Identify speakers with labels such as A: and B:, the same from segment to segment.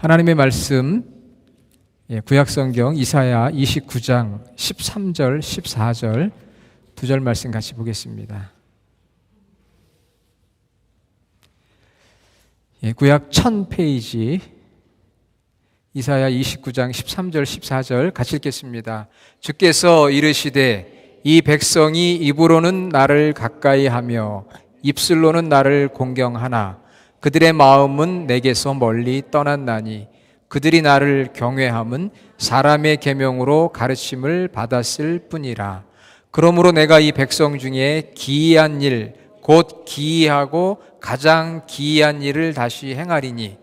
A: 하나님의 말씀, 구약성경 이사야 29장 13절, 14절 두 절 말씀 같이 보겠습니다. 구약 1000페이지 이사야 29장 13절, 14절 같이 읽겠습니다. 주께서 이르시되 이 백성이 입으로는 나를 가까이 하며 입술로는 나를 공경하나 그들의 마음은 내게서 멀리 떠났나니 그들이 나를 경외함은 사람의 계명으로 가르침을 받았을 뿐이라. 그러므로 내가 이 백성 중에 기이한 일, 곧 기이하고 가장 기이한 일을 다시 행하리니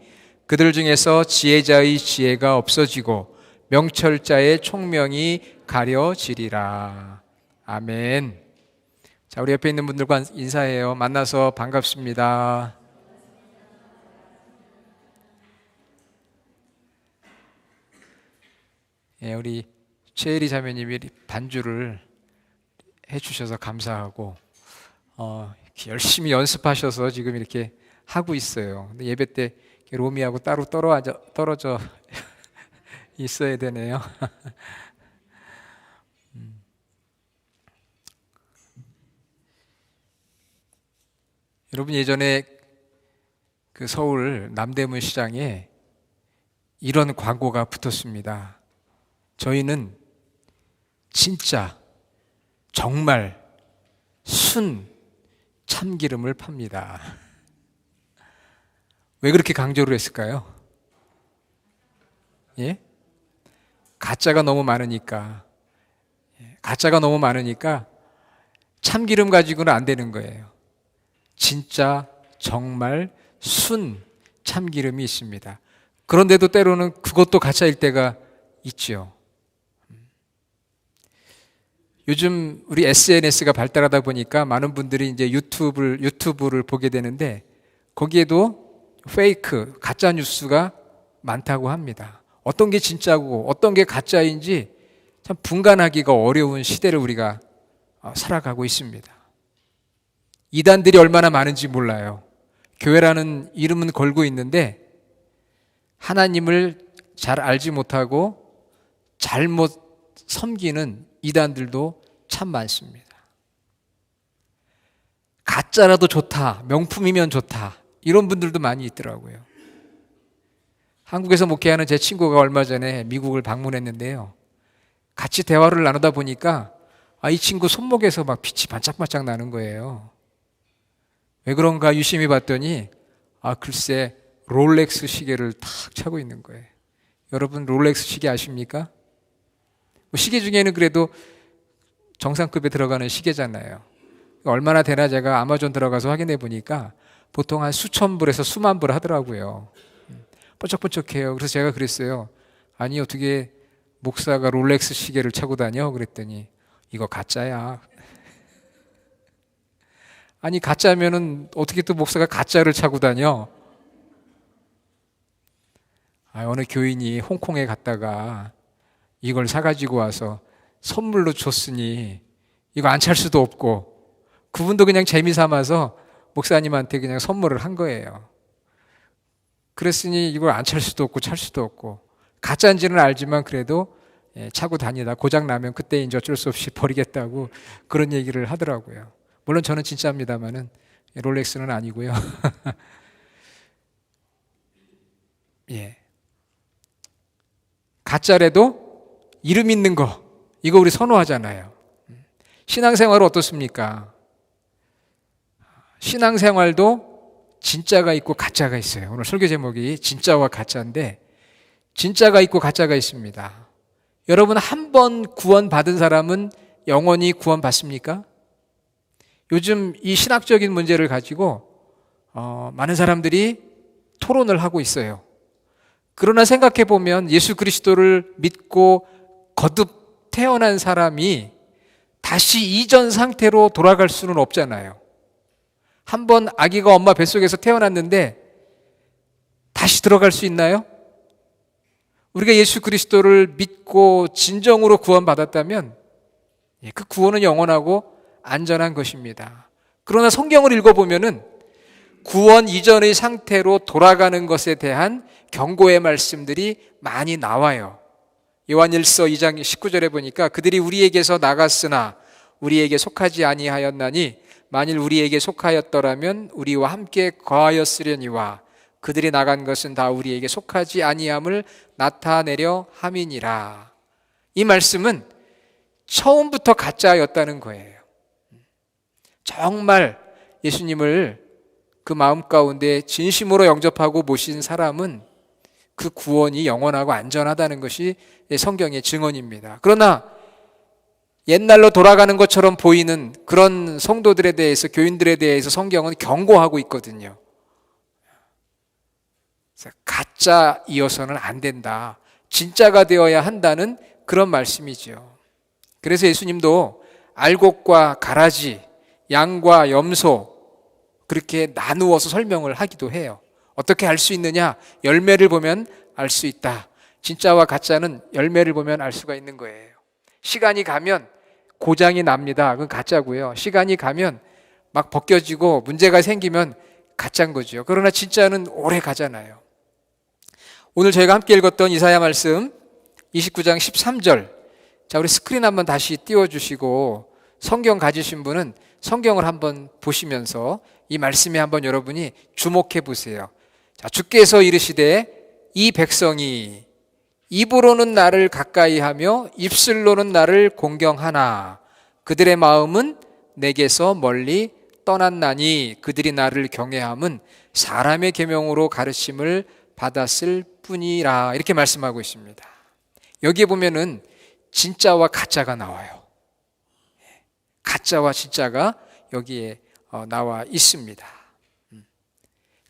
A: 그들 중에서 지혜자의 지혜가 없어지고 명철자의 총명이 가려지리라. 아멘. 자, 우리 옆에 있는 분들과 인사해요. 만나서 반갑습니다. 우리 최혜리 자매님이 반주를 해주셔서 감사하고 열심히 연습하셔서 지금 이렇게 하고 있어요. 근데 예배 때 로미하고 따로 떨어져 있어야 되네요. 여러분, 예전에 그 서울 남대문 시장에 이런 광고가 붙었습니다. 저희는 진짜 정말 순 참기름을 팝니다. 왜 그렇게 강조를 했을까요? 가짜가 너무 많으니까. 가짜가 너무 많으니까 참기름 가지고는 안 되는 거예요. 진짜 정말 순 참기름이 있습니다. 그런데도 때로는 그것도 가짜일 때가 있죠. 요즘 우리 SNS가 발달하다 보니까 많은 분들이 이제 유튜브를 보게 되는데 거기에도 페이크, 가짜 뉴스가 많다고 합니다. 어떤 게 진짜고 어떤 게 가짜인지 참 분간하기가 어려운 시대를 우리가 살아가고 있습니다. 이단들이 얼마나 많은지 몰라요. 교회라는 이름은 걸고 있는데 하나님을 잘 알지 못하고 잘못 섬기는 이단들도 참 많습니다. 가짜라도 좋다, 명품이면 좋다, 이런 분들도 많이 있더라고요. 한국에서 목회하는 제 친구가 얼마 전에 미국을 방문했는데요. 같이 대화를 나누다 보니까 이 친구 손목에서 막 빛이 반짝반짝 나는 거예요. 왜 그런가 유심히 봤더니 글쎄 롤렉스 시계를 탁 차고 있는 거예요. 여러분 롤렉스 시계 아십니까? 시계 중에는 그래도 정상급에 들어가는 시계잖아요. 얼마나 되나 제가 아마존 들어가서 확인해 보니까 보통 한 수천 불에서 수만 불 하더라고요. 번쩍번쩍해요. 그래서 제가 그랬어요. 아니 어떻게 목사가 롤렉스 시계를 차고 다녀? 그랬더니 이거 가짜야. 아니 가짜면은 어떻게 또 목사가 가짜를 차고 다녀? 어느 교인이 홍콩에 갔다가 이걸 사가지고 와서 선물로 줬으니 이거 안 찰 수도 없고 그분도 그냥 재미 삼아서 목사님한테 그냥 선물을 한 거예요. 그랬으니 이걸 안 찰 수도 없고 찰 수도 없고 가짜인지는 알지만 그래도 차고 다니다 고장 나면 그때 이제 어쩔 수 없이 버리겠다고 그런 얘기를 하더라고요. 물론 저는 진짜입니다만은 롤렉스는 아니고요. 가짜래도 이름 있는 거, 이거 우리 선호하잖아요. 신앙생활은 어떻습니까? 신앙생활도 진짜가 있고 가짜가 있어요. 오늘 설교 제목이 진짜와 가짜인데 진짜가 있고 가짜가 있습니다. 여러분 한 번 구원받은 사람은 영원히 구원받습니까? 요즘 이 신학적인 문제를 가지고 많은 사람들이 토론을 하고 있어요. 그러나 생각해 보면 예수 그리스도를 믿고 거듭 태어난 사람이 다시 이전 상태로 돌아갈 수는 없잖아요. 한번 아기가 엄마 뱃속에서 태어났는데 다시 들어갈 수 있나요? 우리가 예수 그리스도를 믿고 진정으로 구원받았다면 그 구원은 영원하고 안전한 것입니다. 그러나 성경을 읽어보면은 구원 이전의 상태로 돌아가는 것에 대한 경고의 말씀들이 많이 나와요. 요한일서 2장 19절에 보니까 그들이 우리에게서 나갔으나 우리에게 속하지 아니하였나니 만일 우리에게 속하였더라면 우리와 함께 거하였으려니와 그들이 나간 것은 다 우리에게 속하지 아니함을 나타내려 함이니라. 이 말씀은 처음부터 가짜였다는 거예요. 정말 예수님을 그 마음 가운데 진심으로 영접하고 모신 사람은 그 구원이 영원하고 안전하다는 것이 성경의 증언입니다. 그러나 옛날로 돌아가는 것처럼 보이는 그런 성도들에 대해서, 교인들에 대해서 성경은 경고하고 있거든요. 가짜이어서는 안 된다. 진짜가 되어야 한다는 그런 말씀이죠. 그래서 예수님도 알곡과 가라지, 양과 염소 그렇게 나누어서 설명을 하기도 해요. 어떻게 알 수 있느냐? 열매를 보면 알 수 있다. 진짜와 가짜는 열매를 보면 알 수가 있는 거예요. 시간이 가면 고장이 납니다. 그건 가짜고요. 시간이 가면 막 벗겨지고 문제가 생기면 가짜인 거죠. 그러나 진짜는 오래 가잖아요. 오늘 저희가 함께 읽었던 이사야 말씀 29장 13절. 자, 우리 스크린 한번 다시 띄워주시고 성경 가지신 분은 성경을 한번 보시면서 이 말씀에 한번 여러분이 주목해 보세요. 자, 주께서 이르시되 이 백성이 입으로는 나를 가까이 하며 입술로는 나를 공경하나 그들의 마음은 내게서 멀리 떠났나니 그들이 나를 경외함은 사람의 계명으로 가르침을 받았을 뿐이라. 이렇게 말씀하고 있습니다. 여기에 보면은 진짜와 가짜가 나와요. 가짜와 진짜가 여기에 나와 있습니다.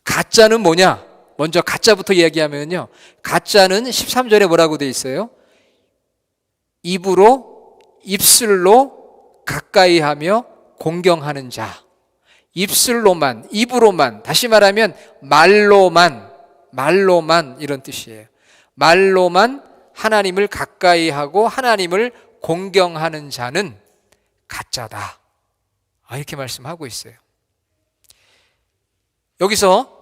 A: 가짜는 뭐냐? 먼저 가짜부터 이야기하면요, 가짜는 13절에 뭐라고 되어 있어요? 입으로, 입술로 가까이 하며 공경하는 자. 입술로만, 입으로만, 다시 말하면 말로만 이런 뜻이에요. 말로만 하나님을 가까이 하고 하나님을 공경하는 자는 가짜다. 이렇게 말씀하고 있어요. 여기서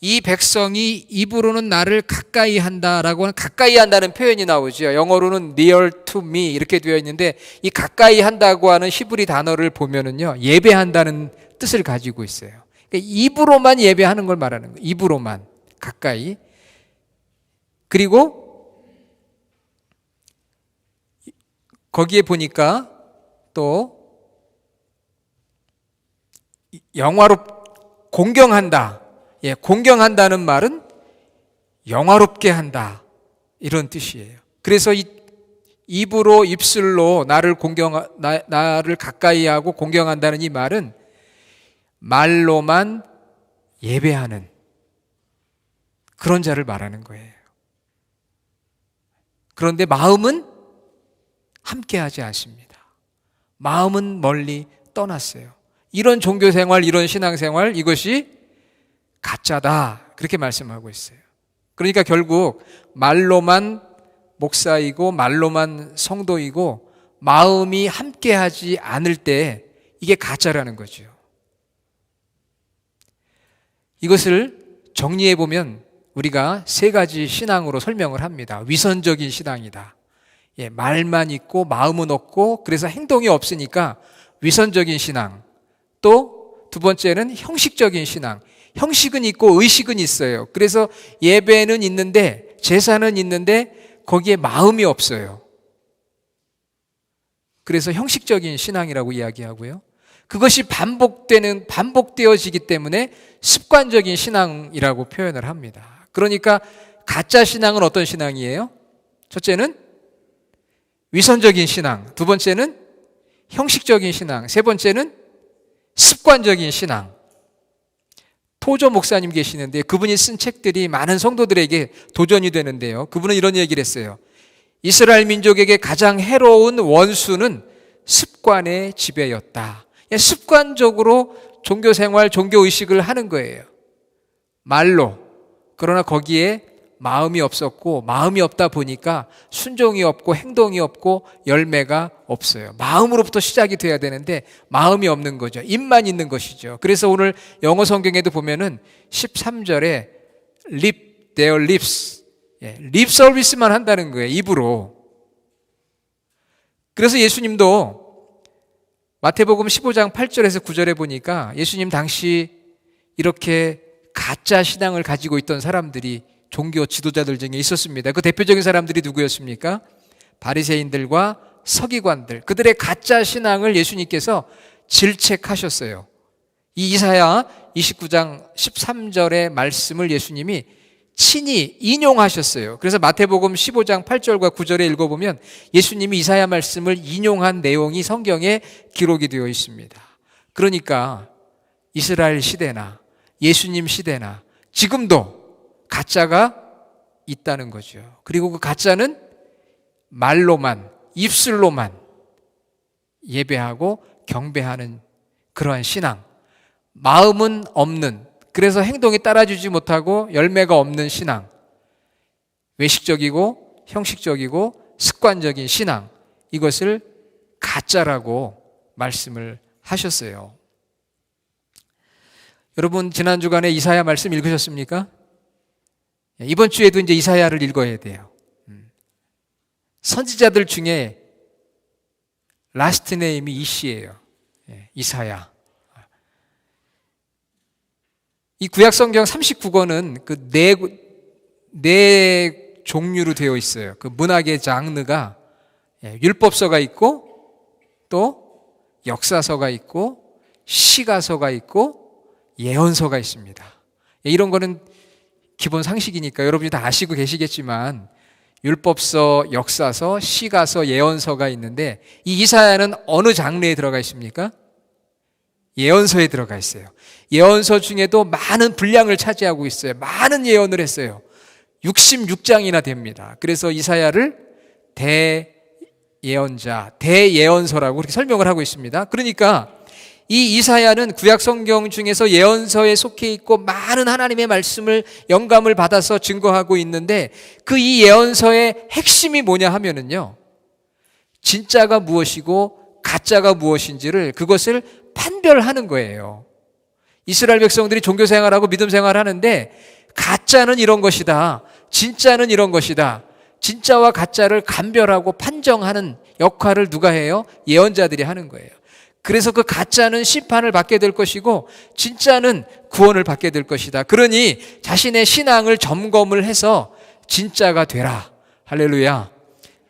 A: 이 백성이 입으로는 나를 가까이 한다라고 하는, 가까이 한다는 표현이 나오죠. 영어로는 near to me 이렇게 되어 있는데, 이 가까이 한다고 하는 히브리 단어를 보면은요, 예배한다는 뜻을 가지고 있어요. 그러니까 입으로만 예배하는 걸 말하는 거예요. 입으로만 가까이. 그리고 거기에 보니까 또 공경한다. 공경한다는 말은 영화롭게 한다, 이런 뜻이에요. 그래서 입으로, 입술로 나를 가까이 하고 공경한다는 이 말은 말로만 예배하는 그런 자를 말하는 거예요. 그런데 마음은 함께하지 않습니다. 마음은 멀리 떠났어요. 이런 종교생활, 이런 신앙생활, 이것이 가짜다, 그렇게 말씀하고 있어요. 그러니까 결국 말로만 목사이고 말로만 성도이고 마음이 함께하지 않을 때 이게 가짜라는 거죠. 이것을 정리해 보면 우리가 세 가지 신앙으로 설명을 합니다. 위선적인 신앙이다. 말만 있고 마음은 없고 그래서 행동이 없으니까 위선적인 신앙. 또 두 번째는 형식적인 신앙. 형식은 있고 의식은 있어요. 그래서 예배는 있는데, 제사는 있는데 거기에 마음이 없어요. 그래서 형식적인 신앙이라고 이야기하고요. 그것이 반복되어지기 때문에 습관적인 신앙이라고 표현을 합니다. 그러니까 가짜 신앙은 어떤 신앙이에요? 첫째는 위선적인 신앙, 두 번째는 형식적인 신앙, 세 번째는 습관적인 신앙. 토조 목사님 계시는데 그분이 쓴 책들이 많은 성도들에게 도전이 되는데요. 그분은 이런 얘기를 했어요. 이스라엘 민족에게 가장 해로운 원수는 습관의 지배였다. 습관적으로 종교생활, 종교의식을 하는 거예요. 말로. 그러나 거기에 마음이 없었고, 마음이 없다 보니까 순종이 없고 행동이 없고 열매가 없어요. 마음으로부터 시작이 돼야 되는데 마음이 없는 거죠. 입만 있는 것이죠. 그래서 오늘 영어 성경에도 보면은 13절에 lip their lips, 립 서비스만 한다는 거예요. 입으로. 그래서 예수님도 마태복음 15장 8절에서 9절에 보니까 예수님 당시 이렇게 가짜 신앙을 가지고 있던 사람들이 종교 지도자들 중에 있었습니다. 그 대표적인 사람들이 누구였습니까? 바리새인들과 서기관들. 그들의 가짜 신앙을 예수님께서 질책하셨어요. 이 이사야 29장 13절의 말씀을 예수님이 친히 인용하셨어요. 그래서 마태복음 15장 8절과 9절에 읽어보면 예수님이 이사야 말씀을 인용한 내용이 성경에 기록이 되어 있습니다. 그러니까 이스라엘 시대나 예수님 시대나 지금도 가짜가 있다는 거죠. 그리고 그 가짜는 말로만, 입술로만 예배하고 경배하는 그러한 신앙, 마음은 없는, 그래서 행동이 따라주지 못하고 열매가 없는 신앙, 외식적이고 형식적이고 습관적인 신앙, 이것을 가짜라고 말씀을 하셨어요. 여러분, 지난 주간에 이사야 말씀 읽으셨습니까? 이번 주에도 이제 이사야를 읽어야 돼요. 선지자들 중에 라스트 네임이 이씨예요. 이사야. 이 구약 성경 39권은 그 네 종류로 되어 있어요. 그 문학의 장르가 율법서가 있고 또 역사서가 있고 시가서가 있고 예언서가 있습니다. 이런 거는 기본 상식이니까 여러분이 다 아시고 계시겠지만 율법서, 역사서, 시가서, 예언서가 있는데 이 이사야는 어느 장르에 들어가 있습니까? 예언서에 들어가 있어요. 예언서 중에도 많은 분량을 차지하고 있어요. 많은 예언을 했어요. 66장이나 됩니다. 그래서 이사야를 대예언자, 대예언서라고 그렇게 설명을 하고 있습니다. 그러니까 이 이사야는 구약 성경 중에서 예언서에 속해 있고 많은 하나님의 말씀을 영감을 받아서 증거하고 있는데 그 이 예언서의 핵심이 뭐냐 하면은요, 진짜가 무엇이고 가짜가 무엇인지를 그것을 판별하는 거예요. 이스라엘 백성들이 종교 생활하고 믿음 생활하는데 가짜는 이런 것이다, 진짜는 이런 것이다, 진짜와 가짜를 감별하고 판정하는 역할을 누가 해요? 예언자들이 하는 거예요. 그래서 그 가짜는 심판을 받게 될 것이고 진짜는 구원을 받게 될 것이다. 그러니 자신의 신앙을 점검을 해서 진짜가 되라. 할렐루야.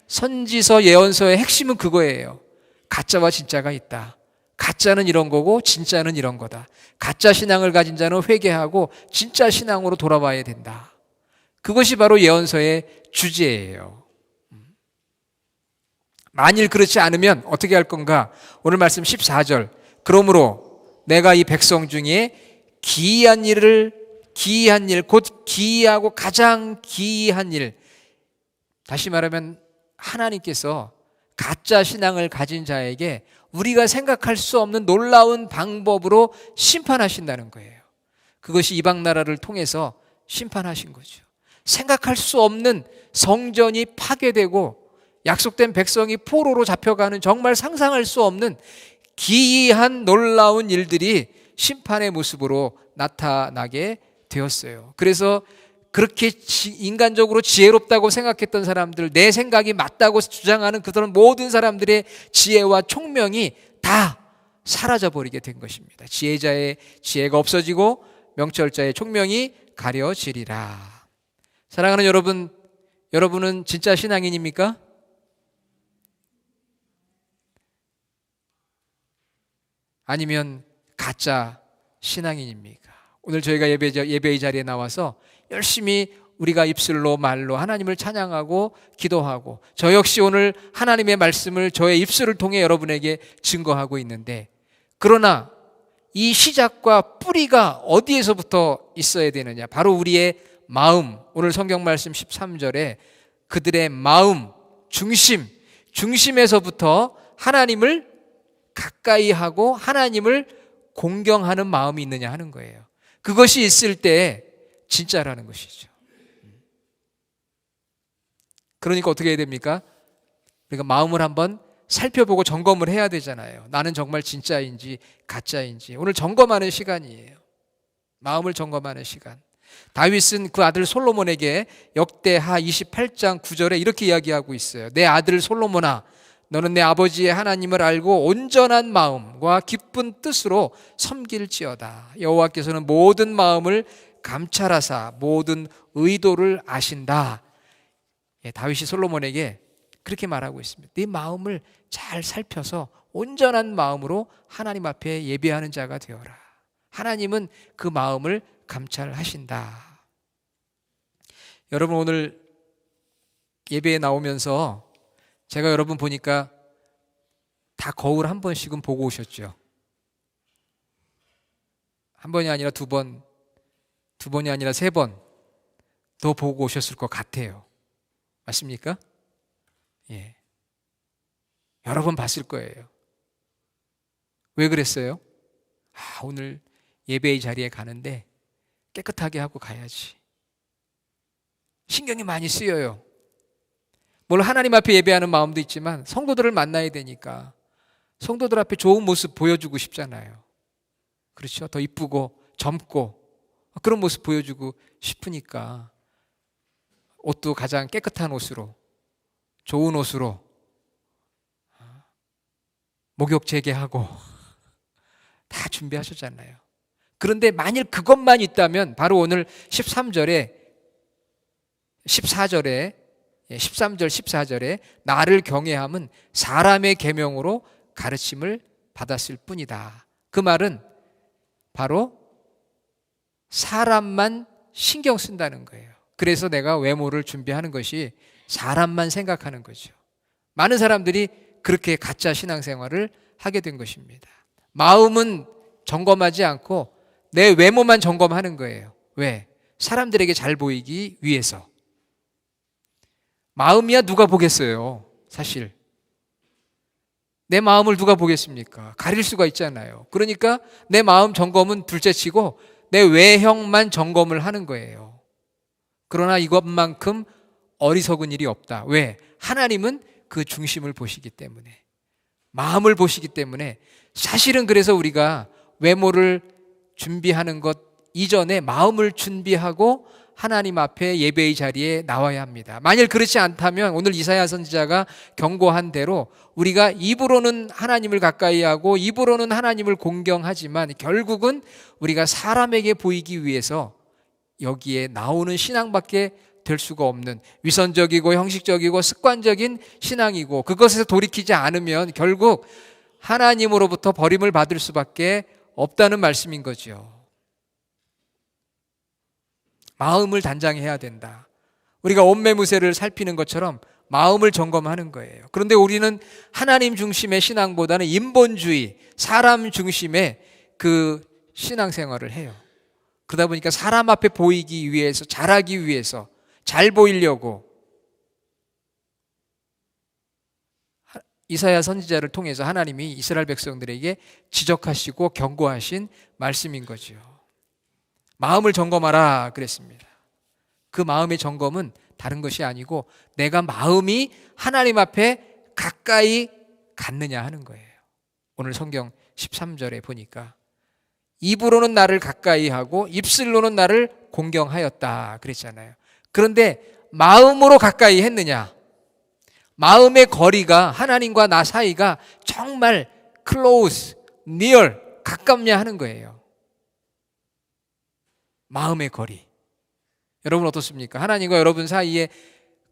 A: 선지서 예언서의 핵심은 그거예요. 가짜와 진짜가 있다. 가짜는 이런 거고 진짜는 이런 거다. 가짜 신앙을 가진 자는 회개하고 진짜 신앙으로 돌아와야 된다. 그것이 바로 예언서의 주제예요. 만일 그렇지 않으면 어떻게 할 건가? 오늘 말씀 14절. 그러므로 내가 이 백성 중에 기이한 일, 곧 기이하고 가장 기이한 일. 다시 말하면 하나님께서 가짜 신앙을 가진 자에게 우리가 생각할 수 없는 놀라운 방법으로 심판하신다는 거예요. 그것이 이방 나라를 통해서 심판하신 거죠. 생각할 수 없는 성전이 파괴되고 약속된 백성이 포로로 잡혀가는 정말 상상할 수 없는 기이한 놀라운 일들이 심판의 모습으로 나타나게 되었어요. 그래서 그렇게 인간적으로 지혜롭다고 생각했던 사람들, 내 생각이 맞다고 주장하는 그런 모든 사람들의 지혜와 총명이 다 사라져버리게 된 것입니다. 지혜자의 지혜가 없어지고 명철자의 총명이 가려지리라. 사랑하는 여러분, 여러분은 진짜 신앙인입니까? 아니면 가짜 신앙인입니까? 오늘 저희가 예배의 자리에 나와서 열심히 우리가 입술로 말로 하나님을 찬양하고 기도하고 저 역시 오늘 하나님의 말씀을 저의 입술을 통해 여러분에게 증거하고 있는데, 그러나 이 시작과 뿌리가 어디에서부터 있어야 되느냐? 바로 우리의 마음. 오늘 성경 말씀 13절에 그들의 마음, 중심에서부터 하나님을 가까이 하고 하나님을 공경하는 마음이 있느냐 하는 거예요. 그것이 있을 때 진짜라는 것이죠. 그러니까 어떻게 해야 됩니까? 우리가 마음을 한번 살펴보고 점검을 해야 되잖아요. 나는 정말 진짜인지 가짜인지. 오늘 점검하는 시간이에요. 마음을 점검하는 시간. 다윗은 그 아들 솔로몬에게 역대하 28장 9절에 이렇게 이야기하고 있어요. 내 아들 솔로몬아, 너는 내 아버지의 하나님을 알고 온전한 마음과 기쁜 뜻으로 섬길지어다. 여호와께서는 모든 마음을 감찰하사 모든 의도를 아신다. 다윗이 솔로몬에게 그렇게 말하고 있습니다. 네 마음을 잘 살펴서 온전한 마음으로 하나님 앞에 예배하는 자가 되어라. 하나님은 그 마음을 감찰하신다. 여러분, 오늘 예배에 나오면서 제가 여러분 보니까 다 거울 한 번씩은 보고 오셨죠. 한 번이 아니라 두 번, 두 번이 아니라 세 번 더 보고 오셨을 것 같아요. 맞습니까? 예. 여러 번 봤을 거예요. 왜 그랬어요? 오늘 예배의 자리에 가는데 깨끗하게 하고 가야지. 신경이 많이 쓰여요. 물론 하나님 앞에 예배하는 마음도 있지만 성도들을 만나야 되니까 성도들 앞에 좋은 모습 보여주고 싶잖아요. 그렇죠? 더 이쁘고 젊고 그런 모습 보여주고 싶으니까 옷도 가장 깨끗한 옷으로, 좋은 옷으로 목욕 재개하고 다 준비하셨잖아요. 그런데 만일 그것만 있다면 바로 오늘 13절에 13절 14절에 나를 경외함은 사람의 계명으로 가르침을 받았을 뿐이다. 그 말은 바로 사람만 신경 쓴다는 거예요. 그래서 내가 외모를 준비하는 것이 사람만 생각하는 거죠. 많은 사람들이 그렇게 가짜 신앙생활을 하게 된 것입니다. 마음은 점검하지 않고 내 외모만 점검하는 거예요. 왜? 사람들에게 잘 보이기 위해서. 마음이야 누가 보겠어요, 사실. 내 마음을 누가 보겠습니까? 가릴 수가 있잖아요. 그러니까 내 마음 점검은 둘째치고 내 외형만 점검을 하는 거예요. 그러나 이것만큼 어리석은 일이 없다. 왜? 하나님은 그 중심을 보시기 때문에, 마음을 보시기 때문에. 사실은 그래서 우리가 외모를 준비하는 것 이전에 마음을 준비하고 하나님 앞에 예배의 자리에 나와야 합니다. 만일 그렇지 않다면 오늘 이사야 선지자가 경고한 대로 우리가 입으로는 하나님을 가까이 하고 입으로는 하나님을 공경하지만 결국은 우리가 사람에게 보이기 위해서 여기에 나오는 신앙밖에 될 수가 없는 위선적이고 형식적이고 습관적인 신앙이고, 그것에서 돌이키지 않으면 결국 하나님으로부터 버림을 받을 수밖에 없다는 말씀인 거죠. 마음을 단장해야 된다. 우리가 옷매무새를 살피는 것처럼 마음을 점검하는 거예요. 그런데 우리는 하나님 중심의 신앙보다는 인본주의, 사람 중심의 그 신앙생활을 해요. 그러다 보니까 사람 앞에 보이기 위해서, 잘하기 위해서, 잘 보이려고 이사야 선지자를 통해서 하나님이 이스라엘 백성들에게 지적하시고 경고하신 말씀인 거죠. 마음을 점검하라 그랬습니다. 그 마음의 점검은 다른 것이 아니고 내가 마음이 하나님 앞에 가까이 갔느냐 하는 거예요. 오늘 성경 13절에 보니까 입으로는 나를 가까이 하고 입술로는 나를 공경하였다 그랬잖아요. 그런데 마음으로 가까이 했느냐? 마음의 거리가, 하나님과 나 사이가 정말 close, near, 가깝냐 하는 거예요. 마음의 거리. 여러분 어떻습니까? 하나님과 여러분 사이에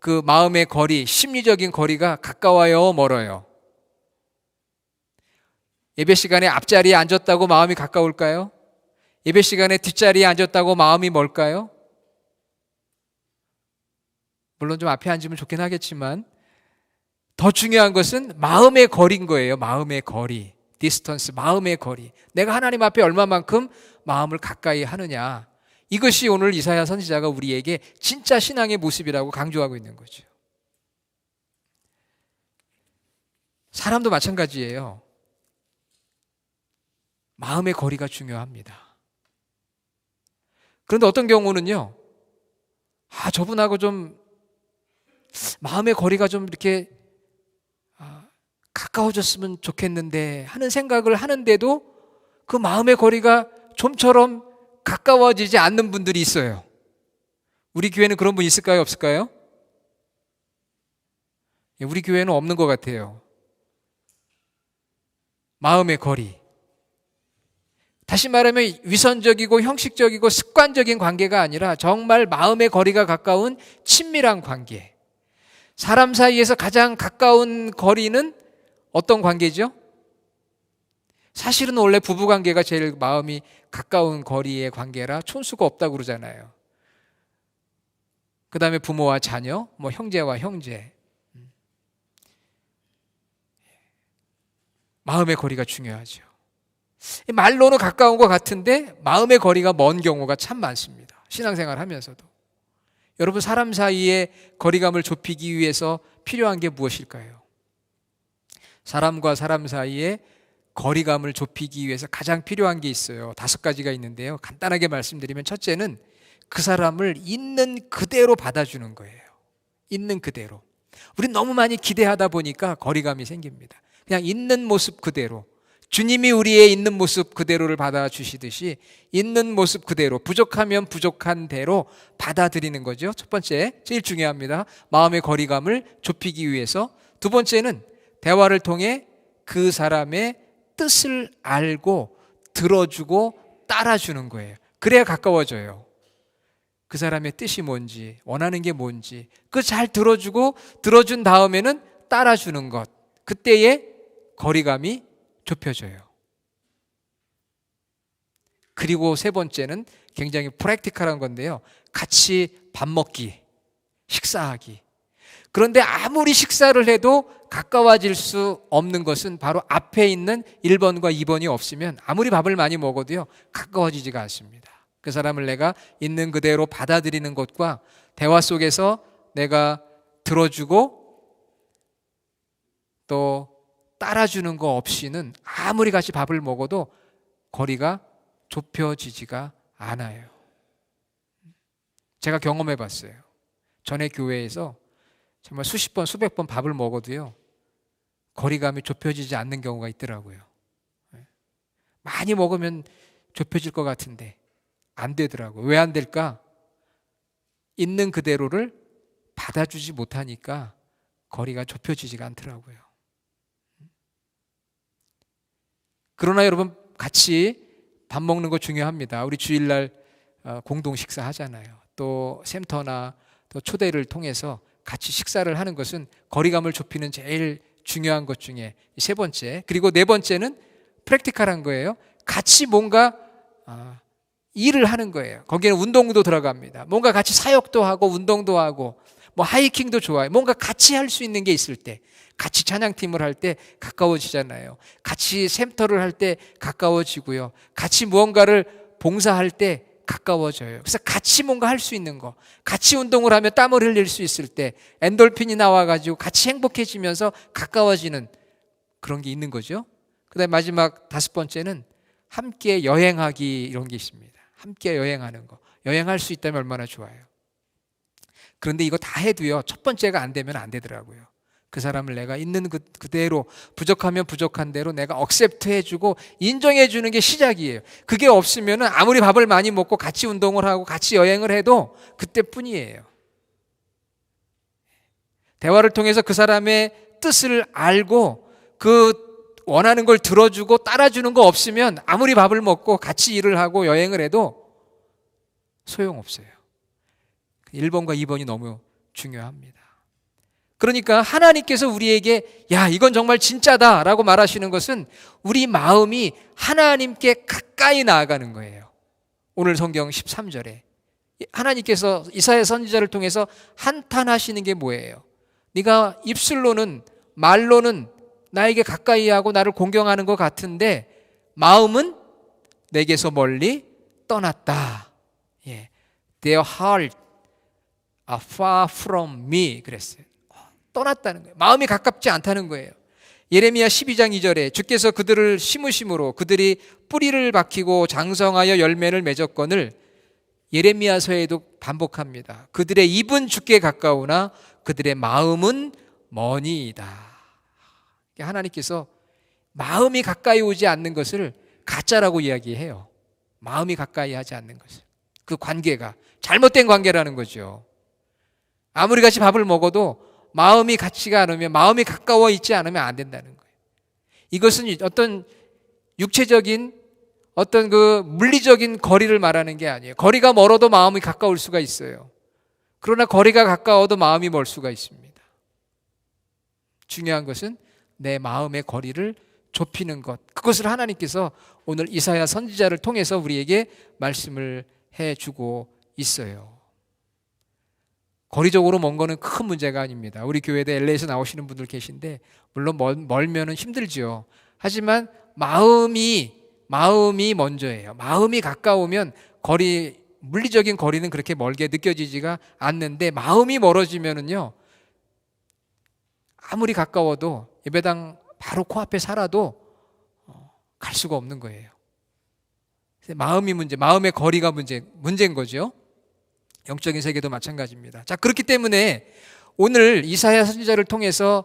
A: 그 마음의 거리, 심리적인 거리가 가까워요, 멀어요? 예배 시간에 앞자리에 앉았다고 마음이 가까울까요? 예배 시간에 뒷자리에 앉았다고 마음이 멀까요? 물론 좀 앞에 앉으면 좋긴 하겠지만 더 중요한 것은 마음의 거리인 거예요. 마음의 거리, 디스턴스, 마음의 거리. 내가 하나님 앞에 얼마만큼 마음을 가까이 하느냐. 이것이 오늘 이사야 선지자가 우리에게 진짜 신앙의 모습이라고 강조하고 있는 거죠. 사람도 마찬가지예요. 마음의 거리가 중요합니다. 그런데 어떤 경우는요, 저분하고 좀 마음의 거리가 좀 이렇게 가까워졌으면 좋겠는데 하는 생각을 하는데도 그 마음의 거리가 좀처럼 가까워지지 않는 분들이 있어요. 우리 교회는 그런 분 있을까요? 없을까요? 우리 교회는 없는 것 같아요. 마음의 거리. 다시 말하면 위선적이고 형식적이고 습관적인 관계가 아니라 정말 마음의 거리가 가까운 친밀한 관계. 사람 사이에서 가장 가까운 거리는 어떤 관계죠? 사실은 원래 부부관계가 제일 마음이 가까운 거리의 관계라 촌수가 없다고 그러잖아요. 그 다음에 부모와 자녀, 뭐 형제와 형제. 마음의 거리가 중요하죠. 말로는 가까운 것 같은데 마음의 거리가 먼 경우가 참 많습니다. 신앙생활 하면서도. 여러분, 사람 사이의 거리감을 좁히기 위해서 필요한 게 무엇일까요? 사람과 사람 사이의 거리감을 좁히기 위해서 가장 필요한 게 있어요. 5가지가 있는데요. 간단하게 말씀드리면 첫째는 그 사람을 있는 그대로 받아주는 거예요. 있는 그대로. 우린 너무 많이 기대하다 보니까 거리감이 생깁니다. 그냥 있는 모습 그대로, 주님이 우리의 있는 모습 그대로를 받아주시듯이 있는 모습 그대로, 부족하면 부족한 대로 받아들이는 거죠. 첫 번째, 제일 중요합니다. 마음의 거리감을 좁히기 위해서. 두 번째는 대화를 통해 그 사람의 뜻을 알고 들어주고 따라주는 거예요. 그래야 가까워져요. 그 사람의 뜻이 뭔지, 원하는 게 뭔지 그거 잘 들어주고, 들어준 다음에는 따라주는 것. 그때의 거리감이 좁혀져요. 그리고 세 번째는 굉장히 프랙티컬한 건데요. 같이 밥 먹기, 식사하기. 그런데 아무리 식사를 해도 가까워질 수 없는 것은 바로 앞에 있는 1번과 2번이 없으면 아무리 밥을 많이 먹어도요, 가까워지지가 않습니다. 그 사람을 내가 있는 그대로 받아들이는 것과 대화 속에서 내가 들어주고 또 따라주는 거 없이는 아무리 같이 밥을 먹어도 거리가 좁혀지지가 않아요. 제가 경험해 봤어요. 전에 교회에서 정말 수십 번, 수백 번 밥을 먹어도요, 거리감이 좁혀지지 않는 경우가 있더라고요. 많이 먹으면 좁혀질 것 같은데 안 되더라고요. 왜 안 될까? 있는 그대로를 받아주지 못하니까 거리가 좁혀지지가 않더라고요. 그러나 여러분, 같이 밥 먹는 거 중요합니다. 우리 주일날 공동 식사 하잖아요. 또 샘터나 또 초대를 통해서 같이 식사를 하는 것은 거리감을 좁히는 제일 중요한 것 중에 세 번째. 그리고 네 번째는 프랙티컬한 거예요. 같이 뭔가 일을 하는 거예요. 거기에는 운동도 들어갑니다. 뭔가 같이 사역도 하고 운동도 하고 뭐 하이킹도 좋아요. 뭔가 같이 할 수 있는 게 있을 때, 같이 찬양팀을 할 때 가까워지잖아요. 같이 샘터를 할 때 가까워지고요. 같이 무언가를 봉사할 때 가까워져요. 그래서 같이 뭔가 할 수 있는 거, 같이 운동을 하면 땀을 흘릴 수 있을 때 엔돌핀이 나와가지고 같이 행복해지면서 가까워지는 그런 게 있는 거죠. 그 다음에 마지막 5번째는 함께 여행하기, 이런 게 있습니다. 함께 여행하는 거. 여행할 수 있다면 얼마나 좋아요. 그런데 이거 다 해도요, 첫 번째가 안 되면 안 되더라고요. 그 사람을 내가 있는 그대로, 부족하면 부족한 대로 내가 억셉트 해주고 인정해주는 게 시작이에요. 그게 없으면 아무리 밥을 많이 먹고 같이 운동을 하고 같이 여행을 해도 그때뿐이에요. 대화를 통해서 그 사람의 뜻을 알고 그 원하는 걸 들어주고 따라주는 거 없으면 아무리 밥을 먹고 같이 일을 하고 여행을 해도 소용없어요. 1번과 2번이 너무 중요합니다. 그러니까 하나님께서 우리에게 야, 이건 정말 진짜다 라고 말하시는 것은 우리 마음이 하나님께 가까이 나아가는 거예요. 오늘 성경 13절에 하나님께서 이사야 선지자를 통해서 한탄하시는 게 뭐예요? 네가 입술로는, 말로는 나에게 가까이 하고 나를 공경하는 것 같은데 마음은 내게서 멀리 떠났다. 예. Their heart are far from me 그랬어요. 떠났다는 거예요. 마음이 가깝지 않다는 거예요. 예레미야 12장 2절에 주께서 그들을 심으심으로 그들이 뿌리를 박히고 장성하여 열매를 맺었거늘 예레미야서에도 반복합니다. 그들의 입은 주께 가까우나 그들의 마음은 머니이다. 하나님께서 마음이 가까이 오지 않는 것을 가짜라고 이야기해요. 마음이 가까이 하지 않는 것을. 그 관계가 잘못된 관계라는 거죠. 아무리 같이 밥을 먹어도 마음이 같지가 않으면, 마음이 가까워 있지 않으면 안 된다는 거예요. 이것은 어떤 육체적인 어떤 그 물리적인 거리를 말하는 게 아니에요. 거리가 멀어도 마음이 가까울 수가 있어요. 그러나 거리가 가까워도 마음이 멀 수가 있습니다. 중요한 것은 내 마음의 거리를 좁히는 것. 그것을 하나님께서 오늘 이사야 선지자를 통해서 우리에게 말씀을 해주고 있어요. 거리적으로 먼 거는 큰 문제가 아닙니다. 우리 교회에 LA에서 나오시는 분들 계신데 물론 멀면은 힘들죠. 하지만 마음이 먼저예요. 마음이 가까우면 물리적인 거리는 그렇게 멀게 느껴지지가 않는데, 마음이 멀어지면은요, 아무리 가까워도 예배당 바로 코앞에 살아도 갈 수가 없는 거예요. 마음이 문제, 마음의 거리가 문제인 거죠. 영적인 세계도 마찬가지입니다. 자, 그렇기 때문에 오늘 이사야 선지자를 통해서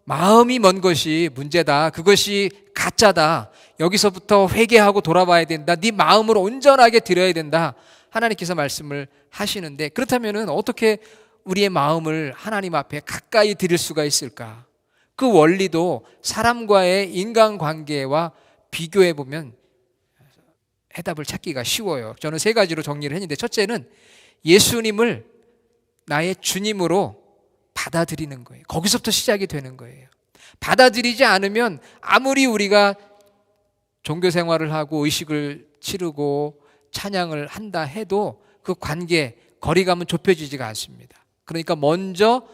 A: 마음이 먼 것이 문제다, 그것이 가짜다, 여기서부터 회개하고 돌아봐야 된다, 네 마음을 온전하게 드려야 된다, 하나님께서 말씀을 하시는데, 그렇다면 어떻게 우리의 마음을 하나님 앞에 가까이 드릴 수가 있을까? 그 원리도 사람과의 인간관계와 비교해 보면 해답을 찾기가 쉬워요. 저는 3가지로 정리를 했는데, 첫째는 예수님을 나의 주님으로 받아들이는 거예요. 거기서부터 시작이 되는 거예요. 받아들이지 않으면 아무리 우리가 종교 생활을 하고 의식을 치르고 찬양을 한다 해도 그 관계, 거리감은 좁혀지지가 않습니다. 그러니까 먼저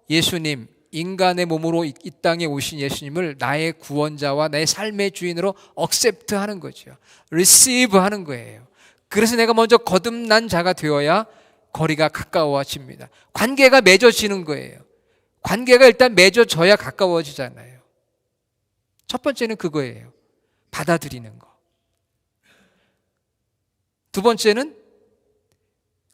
A: 예수님, 인간의 몸으로 이 땅에 오신 예수님을 나의 구원자와 나의 삶의 주인으로 accept 하는 거죠. receive 하는 거예요. 그래서 내가 먼저 거듭난 자가 되어야 거리가 가까워집니다. 관계가 맺어지는 거예요. 관계가 일단 맺어져야 가까워지잖아요. 첫 번째는 그거예요. 받아들이는 거. 두 번째는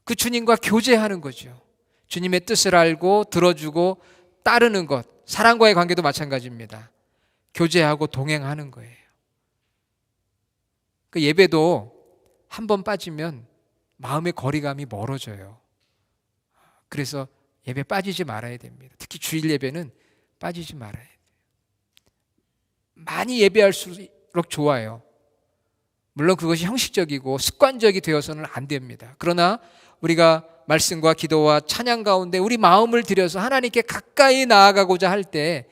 A: 그 주님과 교제하는 거죠. 주님의 뜻을 알고 들어주고 따르는 것. 사랑과의 관계도 마찬가지입니다. 교제하고 동행하는 거예요. 그 예배도 한 번 빠지면 마음의 거리감이 멀어져요. 그래서 예배 빠지지 말아야 됩니다. 특히 주일 예배는 빠지지 말아야 돼요. 많이 예배할수록 좋아요. 물론 그것이 형식적이고 습관적이 되어서는 안 됩니다. 그러나 우리가 말씀과 기도와 찬양 가운데 우리 마음을 들여서 하나님께 가까이 나아가고자 할 때,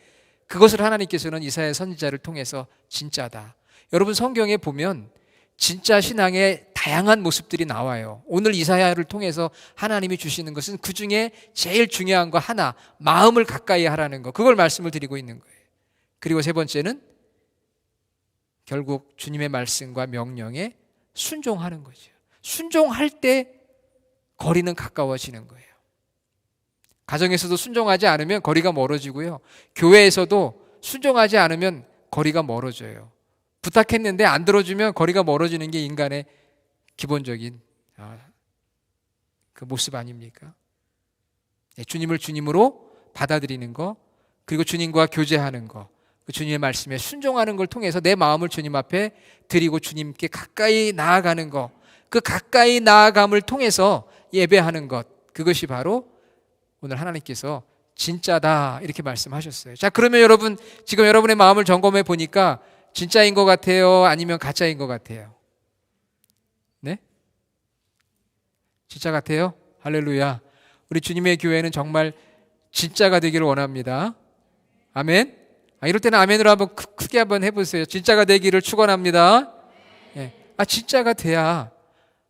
A: 그것을 하나님께서는 이사야 선지자를 통해서 진짜다. 여러분, 성경에 보면 진짜 신앙의 다양한 모습들이 나와요. 오늘 이사야를 통해서 하나님이 주시는 것은 그 중에 제일 중요한 거 하나, 마음을 가까이 하라는 거, 그걸 말씀을 드리고 있는 거예요. 그리고 세 번째는 결국 주님의 말씀과 명령에 순종하는 거죠. 순종할 때 거리는 가까워지는 거예요. 가정에서도 순종하지 않으면 거리가 멀어지고요. 교회에서도 순종하지 않으면 거리가 멀어져요. 부탁했는데 안 들어주면 거리가 멀어지는 게 인간의 기본적인 그 모습 아닙니까? 주님을 주님으로 받아들이는 거, 그리고 주님과 교제하는 거, 그 주님의 말씀에 순종하는 걸 통해서 내 마음을 주님 앞에 드리고 주님께 가까이 나아가는 거, 그 가까이 나아감을 통해서 예배하는 것, 그것이 바로 오늘 하나님께서 진짜다 이렇게 말씀하셨어요. 자, 그러면 여러분, 지금 여러분의 마음을 점검해 보니까 진짜인 것 같아요? 아니면 가짜인 것 같아요? 네? 진짜 같아요? 할렐루야. 우리 주님의 교회는 정말 진짜가 되기를 원합니다. 아멘. 이럴 때는 아멘으로 한번 크게 한번 해보세요. 진짜가 되기를 축원합니다. 예. 진짜가 돼야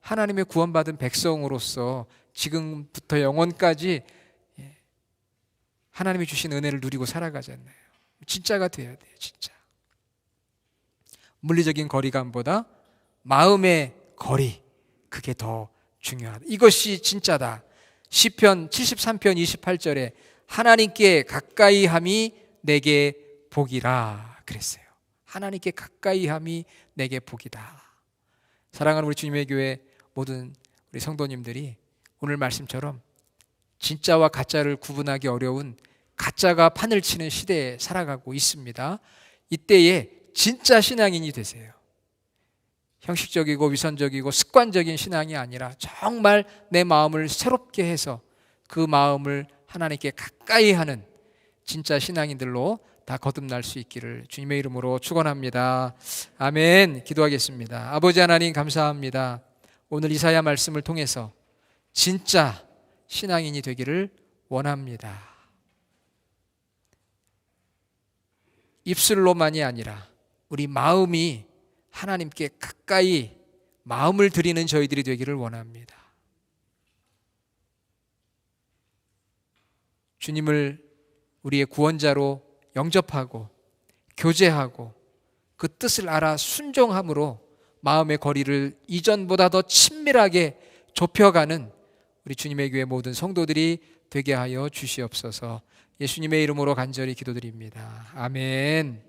A: 하나님의 구원받은 백성으로서 지금부터 영원까지 하나님이 주신 은혜를 누리고 살아가잖아요. 진짜가 돼야 돼요. 진짜. 물리적인 거리감보다 마음의 거리, 그게 더 중요하다. 이것이 진짜다. 시편 73편 28절에 하나님께 가까이함이 내게 복이라 그랬어요. 하나님께 가까이함이 내게 복이다. 사랑하는 우리 주님의 교회 모든 우리 성도님들이 오늘 말씀처럼 진짜와 가짜를 구분하기 어려운 가짜가 판을 치는 시대에 살아가고 있습니다. 이때에 진짜 신앙인이 되세요. 형식적이고 위선적이고 습관적인 신앙이 아니라 정말 내 마음을 새롭게 해서 그 마음을 하나님께 가까이 하는 진짜 신앙인들로 다 거듭날 수 있기를 주님의 이름으로 축원합니다. 아멘. 기도하겠습니다. 아버지 하나님 감사합니다. 오늘 이사야 말씀을 통해서 진짜 신앙인이 되기를 원합니다. 입술로만이 아니라 우리 마음이 하나님께 가까이 마음을 드리는 저희들이 되기를 원합니다. 주님을 우리의 구원자로 영접하고 교제하고 그 뜻을 알아 순종함으로 마음의 거리를 이전보다 더 친밀하게 좁혀가는 우리 주님의 교회 모든 성도들이 되게 하여 주시옵소서. 예수님의 이름으로 간절히 기도드립니다. 아멘.